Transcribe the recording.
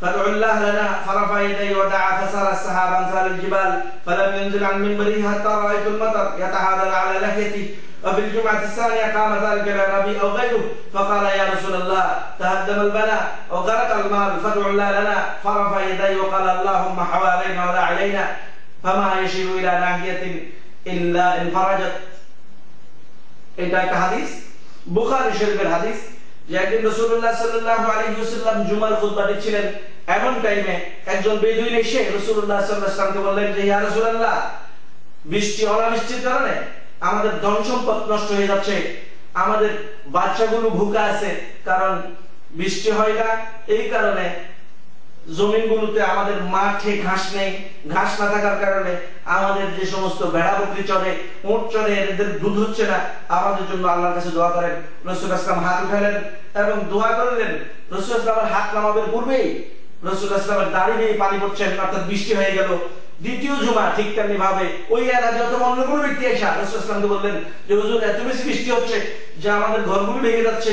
فادعوا الله لنا فرفع يديه ودعا فسار السحاب امثال الجبال فلم ينزل عن منبره حتى رايت المطر يتحادر على لحيته. وفي الجمعة الثانية قام ذلك الأعرابي أو غيره فقال يا رسول الله تهدم البناء وغرق المال فادعوا الله لنا فرفع يديه وقال اللهم حوالينا ولا علينا فما يشير إلى ناحية إلا انفرجت. এটা একটা হাদিস, বুখারী শরীফের হাদিস, যে একদিন রাসূলুল্লাহ সাল্লাল্লাহু আলাইহি ওয়াসাল্লাম জুমার খুতবা দিচ্ছিলেন। এমন টাইমে একজন বেদুইন এসে রাসূলুল্লাহ সাল্লাল্লাহু আলাইহি ওয়াসাল্লামকে বললেন যে ইয়া রাসূলুল্লাহ, অনাবৃষ্টির কারণে আমাদের ধন সম্পদ নষ্ট হয়ে যাচ্ছে, আমাদের বাচ্চাগুলো ভুকা আছে, কারণ বৃষ্টি হয় না, এই কারণে জমিনগুলোতে আমাদের মাঠে ঘাস নেই, ঘাস না থাকার কারণে আমাদের যে সমস্ত ভেড়া বকরি চড়ে, উট চড়ে, এদের দুধ হচ্ছে না, আমাদের জন্য আল্লাহর কাছে দোয়া করেন। রাসূল আসলাম হাত উঠালেন এবং দোয়া করলেন। রাসূল আসলামের হাত নামাবের পূর্বেই রাসূল আসলামের দাড়ি দিয়ে পানি পড়ছেন, অর্থাৎ বৃষ্টি হয়ে গেল। দ্বিতীয় জুমা ঠিক তেমনি ভাবে ওই এলাকায় যত অন্য কোনো ব্যক্তি এসে রাসূল আসলামকে বললেন যে হুজুর এত বেশি বৃষ্টি হচ্ছে যে আমাদের ঘরগুলো ভেঙে যাচ্ছে।